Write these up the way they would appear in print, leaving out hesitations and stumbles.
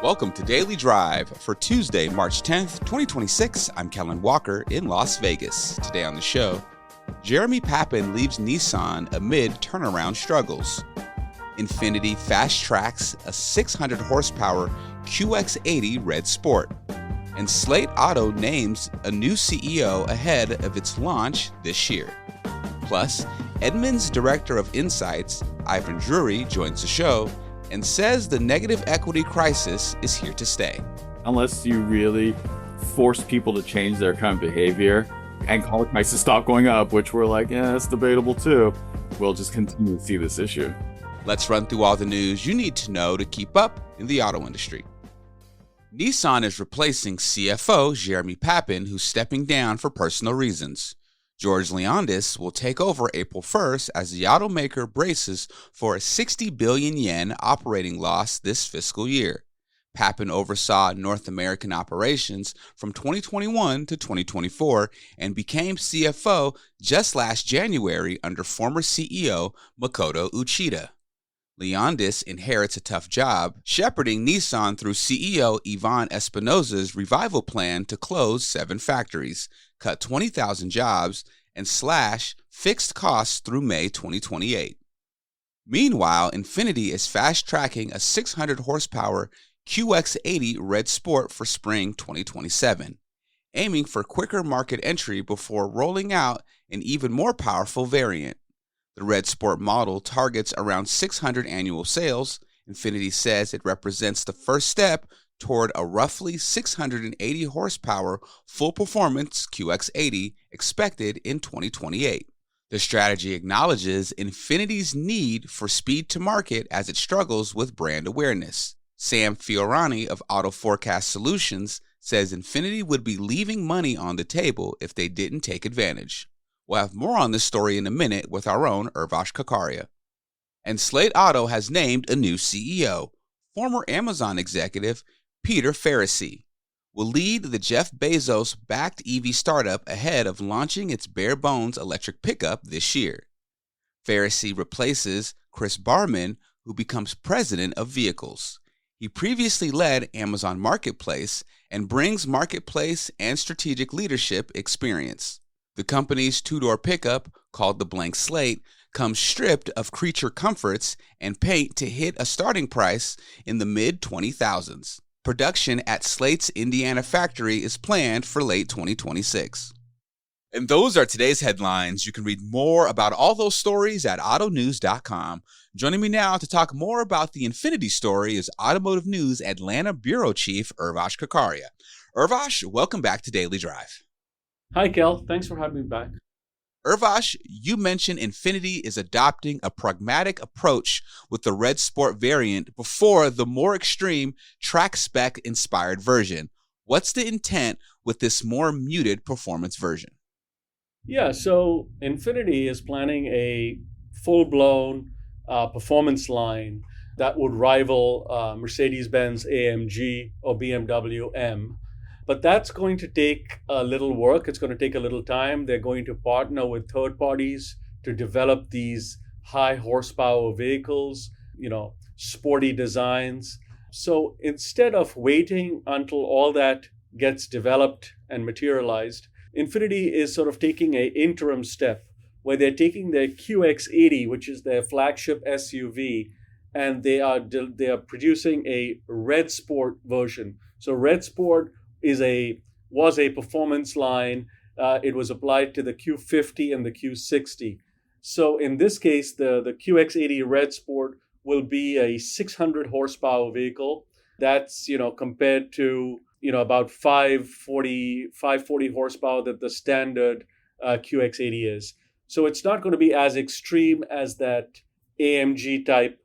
Welcome to Daily Drive for Tuesday, March 10th, 2026. I'm Kellen Walker in Las Vegas. Today on the show, Jeremy Pappin leaves Nissan amid turnaround struggles. Infiniti fast tracks a 600 horsepower QX80 Red Sport. And Slate Auto names a new CEO ahead of its launch this year. Plus, Edmunds Director of Insights, Ivan Drury, joins the show and says the negative equity crisis is here to stay. Unless you really force people to change their kind of behavior and call prices stop going up, which we're like, yeah, it's debatable too, we'll just continue to see this issue. Let's run through all the news you need to know to keep up in the auto industry. Nissan is replacing CFO Jeremy Pappin, who's stepping down for personal reasons. George Leondis will take over April 1st as the automaker braces for a 60 billion yen operating loss this fiscal year. Pappin oversaw North American operations from 2021 to 2024 and became CFO just last January under former CEO Makoto Uchida. Leondis inherits a tough job, shepherding Nissan through CEO Ivan Espinosa's revival plan to close 7 factories, cut 20,000 jobs, and slash fixed costs through May 2028. Meanwhile, Infiniti is fast-tracking a 600 horsepower QX80 Red Sport for spring 2027, aiming for quicker market entry before rolling out an even more powerful variant. The Red Sport model targets around 600 annual sales. Infiniti says it represents the first step toward a roughly 680 horsepower full-performance QX80 expected in 2028. The strategy acknowledges Infiniti's need for speed to market as it struggles with brand awareness. Sam Fiorani of Auto Forecast Solutions says Infiniti would be leaving money on the table if they didn't take advantage. We'll have more on this story in a minute with our own Urvash Kakaria. And Slate Auto has named a new CEO. Former Amazon executive Peter Faricy will lead the Jeff Bezos-backed EV startup ahead of launching its bare-bones electric pickup this year. Faricy replaces Chris Barman, who becomes president of vehicles. He previously led Amazon Marketplace and brings marketplace and strategic leadership experience. The company's two-door pickup, called the Blank Slate, comes stripped of creature comforts and paint to hit a starting price in the mid-20,000s. Production at Slate's Indiana factory is planned for late 2026. And those are today's headlines. You can read more about all those stories at autonews.com. Joining me now to talk more about the Infiniti story is Automotive News Atlanta Bureau Chief Urvash Kakaria. Urvash, welcome back to Daily Drive. Hi, Kel. Thanks for having me back. Urvash, you mentioned Infiniti is adopting a pragmatic approach with the Red Sport variant before the more extreme track spec inspired version. What's the intent with this more muted performance version? Yeah, so Infiniti is planning a full-blown performance line that would rival Mercedes-Benz AMG or BMW M. But that's going to take a little work. It's going to take a little time. They're going to partner with third parties to develop these high horsepower vehicles, sporty designs. So instead of waiting until all that gets developed and materialized, Infiniti is sort of taking an interim step where they're taking their QX80, which is their flagship SUV, and they are producing a Red Sport version. So Red Sport was a performance line. It was applied to the Q50 and the Q60. So in this case, the QX80 Red Sport will be a 600 horsepower vehicle. That's compared to about 540 horsepower that the standard QX80 is. So it's not going to be as extreme as that AMG type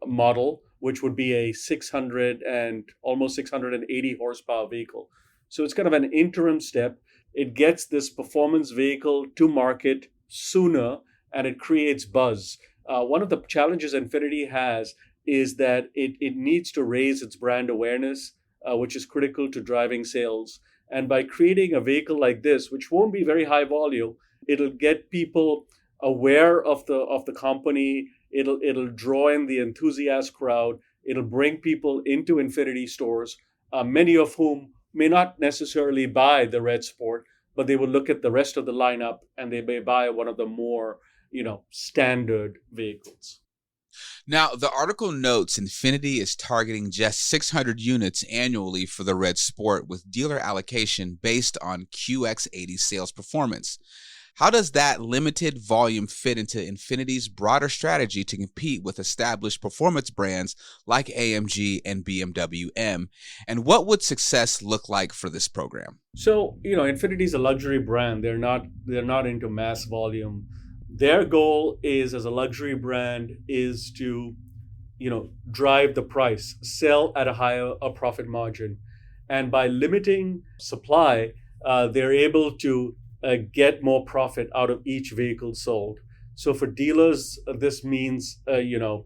model, which would be a 600 and almost 680 horsepower vehicle. So it's kind of an interim step. It gets this performance vehicle to market sooner, and it creates buzz. One of the challenges Infiniti has is that it needs to raise its brand awareness, which is critical to driving sales. And by creating a vehicle like this, which won't be very high volume, it'll get people aware of the company. It'll draw in the enthusiast crowd, It'll bring people into Infiniti stores, many of whom may not necessarily buy the red Sport, but they will look at the rest of the lineup and they may buy one of the more, standard vehicles. Now, the article notes Infiniti is targeting just 600 units annually for the Red Sport with dealer allocation based on QX80 sales performance. How does that limited volume fit into Infiniti's broader strategy to compete with established performance brands like AMG and BMW M? And what would success look like for this program? So, Infiniti is a luxury brand. They're not into mass volume. Their goal is, as a luxury brand, is to, drive the price, sell at a higher profit margin. And by limiting supply, they're able to get more profit out of each vehicle sold. So for dealers, this means a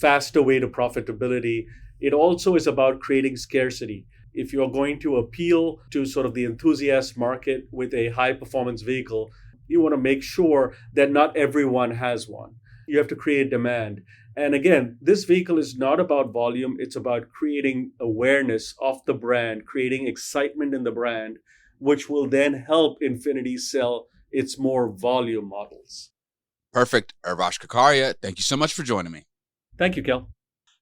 faster way to profitability. It also is about creating scarcity. If you're going to appeal to sort of the enthusiast market with a high performance vehicle, you want to make sure that not everyone has one. You have to create demand. And again, this vehicle is not about volume. It's about creating awareness of the brand, creating excitement in the brand, which will then help Infiniti sell its more volume models. Perfect. Urvash Kakaria, thank you so much for joining me. Thank you, Kel.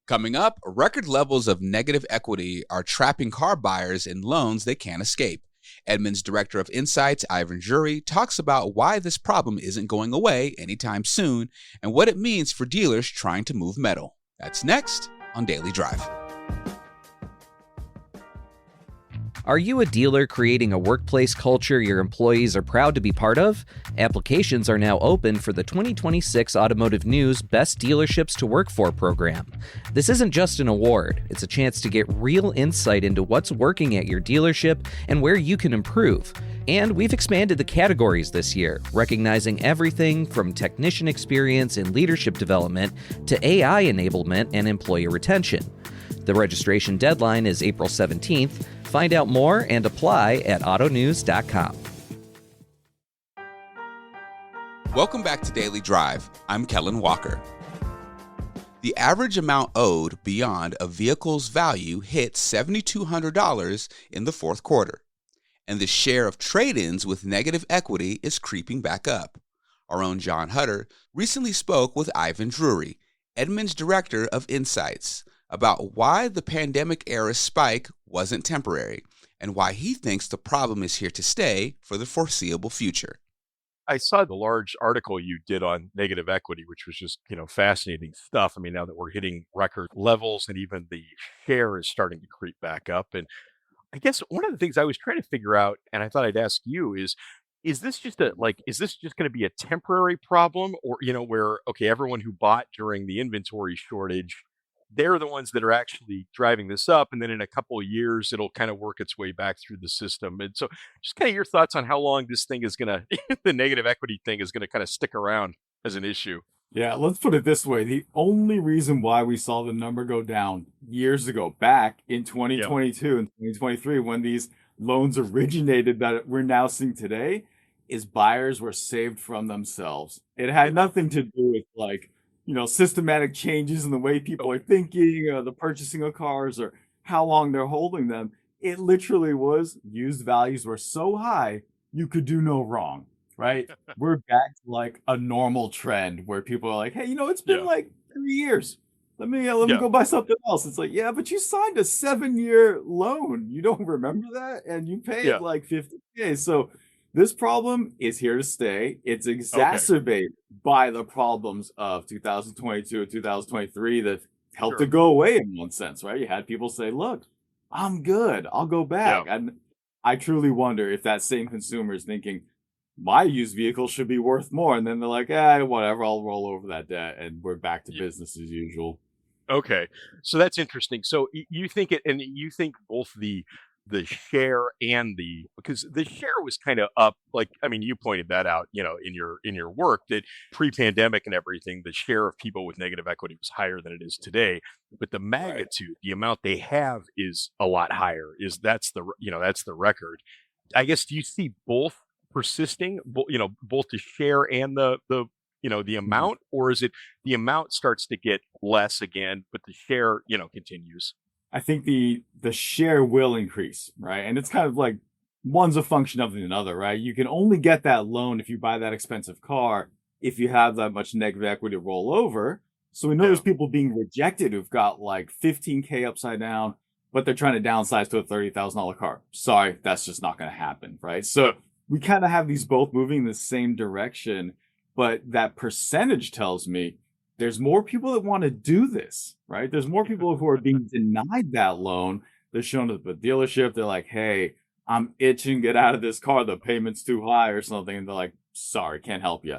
Coming up, record levels of negative equity are trapping car buyers in loans they can't escape. Edmunds Director of Insights, Ivan Drury, talks about why this problem isn't going away anytime soon and what it means for dealers trying to move metal. That's next on Daily Drive. Are you a dealer creating a workplace culture your employees are proud to be part of? Applications are now open for the 2026 Automotive News Best Dealerships to Work For program. This isn't just an award, it's a chance to get real insight into what's working at your dealership and where you can improve. And we've expanded the categories this year, recognizing everything from technician experience and leadership development to AI enablement and employee retention. The registration deadline is April 17th. Find out more and apply at autonews.com. Welcome back to Daily Drive. I'm Kellen Walker. The average amount owed beyond a vehicle's value hit $7,200 in the fourth quarter, and the share of trade-ins with negative equity is creeping back up. Our own John Hutter recently spoke with Ivan Drury, Edmunds Director of Insights, about why the pandemic-era spike wasn't temporary and why he thinks the problem is here to stay for the foreseeable future. I saw the large article you did on negative equity, which was just, fascinating stuff. I mean, now that we're hitting record levels and even the share is starting to creep back up. And I guess one of the things I was trying to figure out, and I thought I'd ask you is this just going to be a temporary problem or, where, okay, everyone who bought during the inventory shortage, they're the ones that are actually driving this up. And then in a couple of years, it'll kind of work its way back through the system. And so just kind of your thoughts on how long this thing is going to, the negative equity thing is going to kind of stick around as an issue. Yeah, let's put it this way. The only reason why we saw the number go down years ago, back in 2022 and 2023, when these loans originated that we're now seeing today, is buyers were saved from themselves. It had nothing to do with systematic changes in the way people are thinking, the purchasing of cars, or how long they're holding them. It literally was used values were so high, you could do no wrong, right? We're back to a normal trend where people are like, hey, it's been 3 years. Let me go buy something else. It's like, yeah, but you signed a 7-year loan. You don't remember that? And you paid $50K. So this problem is here to stay. It's exacerbated by the problems of 2022 and 2023 that helped to go away in one sense, right? You had people say, look, I'm good. I'll go back. And I truly wonder if that same consumer is thinking, my used vehicle should be worth more. And then they're like, whatever, I'll roll over that debt. And we're back to business as usual. Okay. So that's interesting. So you think both the share and because the share was kind of up, you pointed that out, in your work, that pre-pandemic and everything, the share of people with negative equity was higher than it is today, but the magnitude, the amount they have is a lot higher. That's the record. I guess, do you see both persisting, both the share and the the amount, or is it the amount starts to get less again, but the share, continues? I think the share will increase, right? And it's kind of like one's a function of the another, right? You can only get that loan if you buy that expensive car if you have that much negative equity to roll over. So we know there's people being rejected who've got like 15K upside down, but they're trying to downsize to a $30,000 car. Sorry, that's just not going to happen, right? So we kind of have these both moving in the same direction, but that percentage tells me there's more people that want to do this, right? There's more people who are being denied that loan. They're shown at the dealership. They're like, hey, I'm itching to get out of this car. The payment's too high or something. And they're like, sorry, can't help you.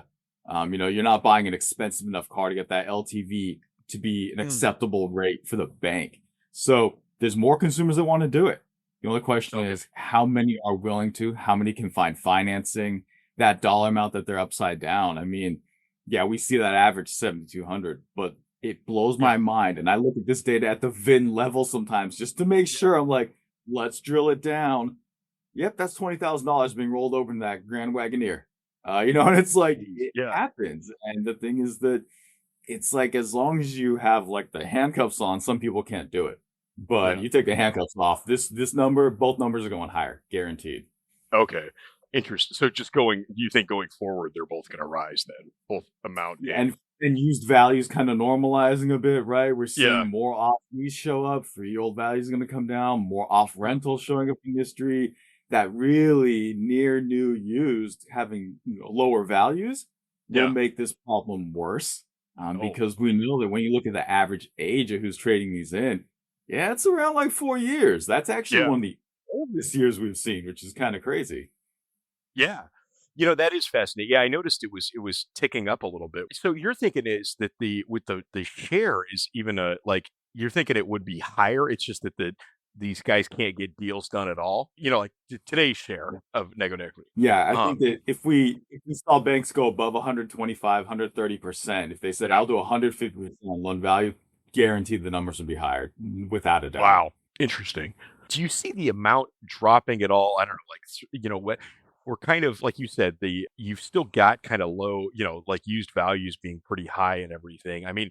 You're not buying an expensive enough car to get that LTV to be an acceptable rate for the bank. So there's more consumers that want to do it. The only question is how many are willing to, how many can find financing, that dollar amount that they're upside down. I mean, yeah, we see that average 7,200, but it blows my mind. And I look at this data at the VIN level sometimes just to make sure. I'm like, let's drill it down. Yep, that's $20,000 being rolled over in that Grand Wagoneer. And it's like, it happens. And the thing is that it's like, as long as you have like the handcuffs on, some people can't do it. But you take the handcuffs off, this number, both numbers are going higher, guaranteed. Okay. Interesting. So you think going forward, they're both going to rise then, both amount and used values kind of normalizing a bit, right? We're seeing more off lease show up, 3-year-old values are going to come down, more off rentals showing up in the industry. That really near new used having lower values will make this problem worse. Because we know that when you look at the average age of who's trading these in, it's around like 4 years. That's actually one of the oldest years we've seen, which is kind of crazy. Yeah. That is fascinating. Yeah, I noticed it was ticking up a little bit. So you're thinking is that the share is even you're thinking it would be higher. It's just that these guys can't get deals done at all. Like today's share of negative equity. Yeah, I think that if we saw banks go above 125, 130%, if they said I'll do 150% on loan value, guaranteed the numbers would be higher without a doubt. Wow, interesting. Do you see the amount dropping at all? I don't know, what we're kind of like you said, you've still got kind of low, like used values being pretty high and everything. I mean,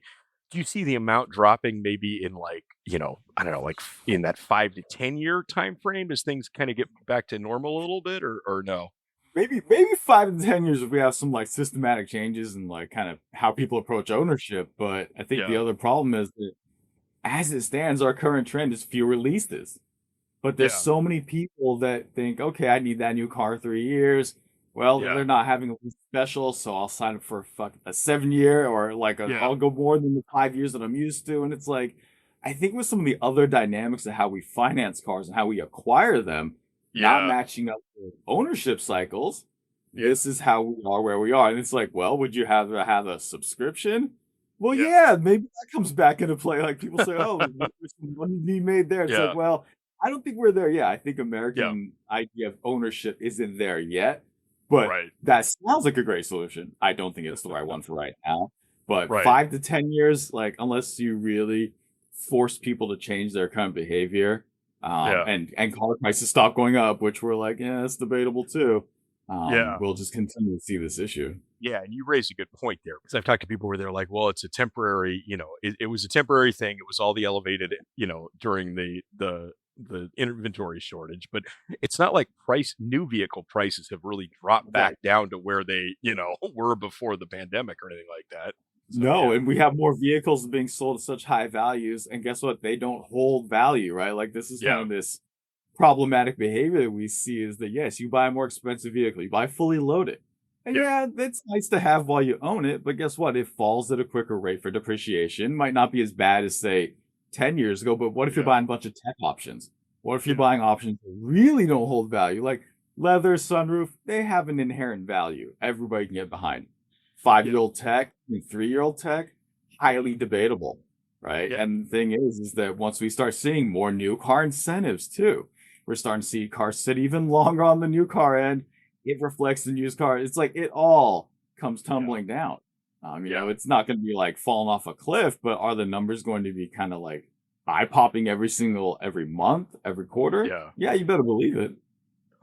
do you see the amount dropping maybe in I don't know, like in that 5 to 10 year time frame as things kind of get back to normal a little bit, or no? Maybe 5 to 10 years if we have some like systematic changes and like kind of how people approach ownership. But I think the other problem is that as it stands, our current trend is fewer leases. But there's so many people that think, okay, I need that new car 3 years. Well, they're not having a lease special, so I'll sign up for a 7-year or I'll go more than the 5 years that I'm used to. And it's like, I think with some of the other dynamics of how we finance cars and how we acquire them, not matching up with ownership cycles, this is how we are where we are. And it's like, well, would you have a subscription? Well, maybe that comes back into play. Like people say, oh, there's some money to be made there. It's like, well, I don't think we're there yet. I think American idea of ownership isn't there yet. But that sounds like a great solution. I don't think it's the right one for right now. But 5 to 10 years, like unless you really force people to change their current behavior, and car prices stop going up, which we're like, it's debatable too. We'll just continue to see this issue. Yeah, and you raise a good point there because I've talked to people where they're like, well, it's a temporary, it was a temporary thing. It was all the elevated, during the inventory shortage, but it's not like new vehicle prices have really dropped back down to where they, were before the pandemic or anything like that. So, and we have more vehicles being sold at such high values, and guess what? They don't hold value, right? Like this is kind of this problematic behavior that we see is that yes, you buy a more expensive vehicle, you buy fully loaded. And that's nice to have while you own it, but guess what? It falls at a quicker rate for depreciation. Might not be as bad as say 10 years ago, but what if you're buying a bunch of tech options? What if you're buying options that really don't hold value? Like leather, sunroof, they have an inherent value. Everybody can get behind. 5-year-old tech, 3-year-old tech, highly debatable, right? And the thing is that once we start seeing more new car incentives too, we're starting to see cars sit even longer on the new car end. It reflects the used car. It's like it all comes tumbling down. It's not going to be like falling off a cliff, but are the numbers going to be kind of like eye-popping every month, every quarter? Yeah, you better believe it.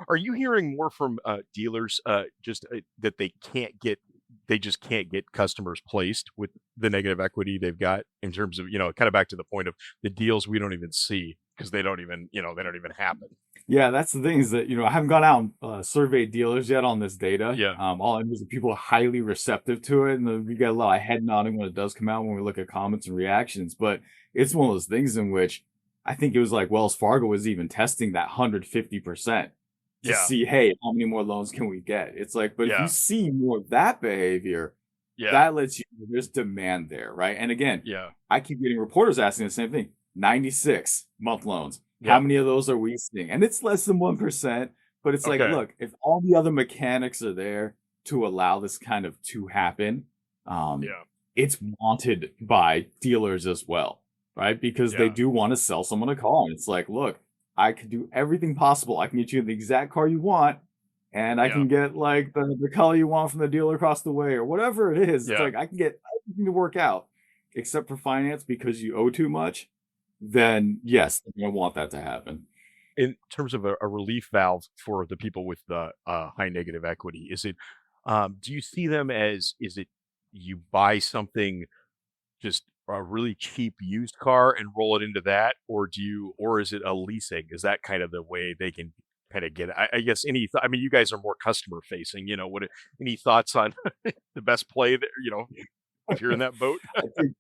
Are you hearing more from dealers just that they can't get they just can't get customers placed with the negative equity they've got in terms of, kind of back to the point of the deals we don't even see because they don't even happen. Yeah, that's the thing is that, I haven't gone out and surveyed dealers yet on this data. Yeah. All I know is that people are highly receptive to it. And we get a lot of head nodding when it does come out when we look at comments and reactions. But it's one of those things in which I think it was like Wells Fargo was even testing that 150% to see, hey, how many more loans can we get? It's like, but if you see more of that behavior, that lets you know there's demand there, right? And again, I keep getting reporters asking the same thing. 96-month loans. How many of those are we seeing? And it's less than 1%, but it's like, look, if all the other mechanics are there to allow this kind of to happen, it's wanted by dealers as well, right? Because they do want to sell someone a car. And it's like, look, I can do everything possible. I can get you the exact car you want, and I can get like the color you want from the dealer across the way or whatever it is. It's like I can get everything to work out except for finance because you owe too much. Then yes, I want that to happen. In terms of a relief valve for the people with the high negative equity, is it? Do you see them as? Is it you buy something, just a really cheap used car and roll it into that, or is it a leasing? Is that kind of the way they can kind of get it? I guess I mean, you guys are more customer facing. Any thoughts on the best play that if you're in that boat? I think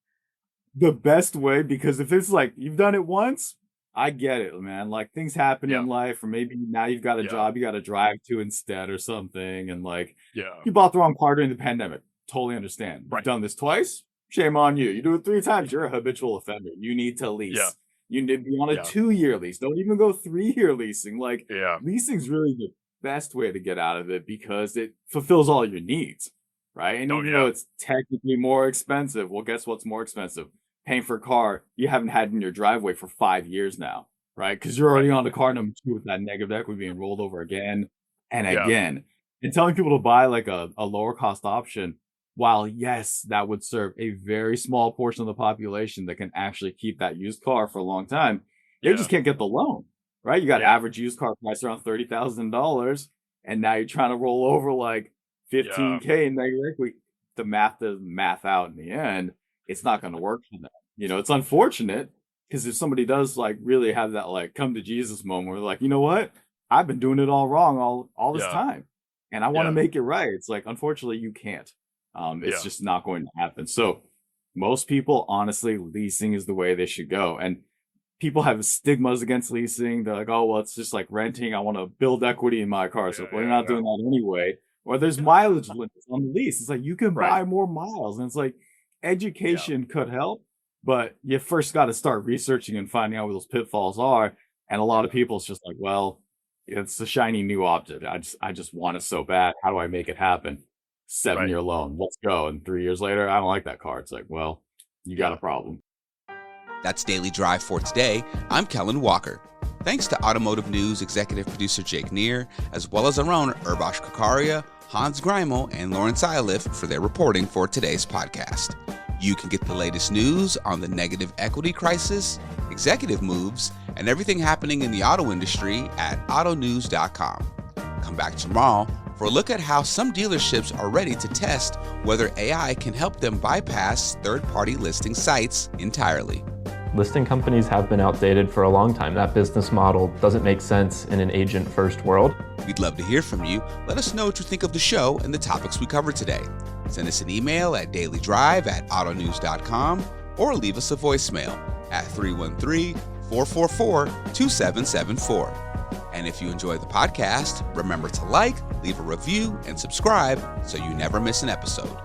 the best way, because if it's like you've done it once, I get it, man. Like things happen in life, or maybe now you've got a job you got to drive to instead or something, and like you bought the wrong car during the pandemic. Totally understand. You've done this twice, shame on you. You do it 3 times, you're a habitual offender. You need to lease. You need to be on a 2-year lease. Don't even go 3-year leasing. Like leasing's really the best way to get out of it because it fulfills all your needs, right? And even though it's technically more expensive, well, guess what's more expensive? Paying for a car you haven't had in your driveway for 5 years now, right? Because you're already on to car number 2 with that negative equity being rolled over again and again. And telling people to buy like a lower cost option, while yes, that would serve a very small portion of the population that can actually keep that used car for a long time, they just can't get the loan, right? You got average used car price around $30,000, and now you're trying to roll over like $15K in negative equity. The math doesn't math out in the end. It's not going to work for them. It's unfortunate because if somebody does like really have that like come to Jesus moment where they're like, you know what? I've been doing it all wrong all this time and I want to make it right. It's like, unfortunately you can't. It's just not going to happen. So most people, honestly, leasing is the way they should go. And people have stigmas against leasing. They're like, oh, well, it's just like renting. I want to build equity in my car. So we're not doing that anyway. Or there's mileage limits on the lease. It's like you can buy more miles. And it's like, education could help, but you first got to start researching and finding out where those pitfalls are. And a lot of people, it's just like, well, it's a shiny new object. I just want it so bad. How do I make it happen? 7-year loan. Let's go. And 3 years later, I don't like that car. It's like, well, you got a problem. That's Daily Drive for today. I'm Kellen Walker. Thanks to Automotive News executive producer Jake Neer, as well as our own Urbash Kakaria, Hans Greimel, and Lawrence Iliff for their reporting for today's podcast. You can get the latest news on the negative equity crisis, executive moves, and everything happening in the auto industry at autonews.com. Come back tomorrow for a look at how some dealerships are ready to test whether AI can help them bypass third-party listing sites entirely. Listing companies have been outdated for a long time. That business model doesn't make sense in an agent-first world. We'd love to hear from you. Let us know what you think of the show and the topics we covered today. Send us an email at dailydrive@autonews.com or leave us a voicemail at 313-444-2774. And if you enjoy the podcast, remember to like, leave a review, and subscribe so you never miss an episode.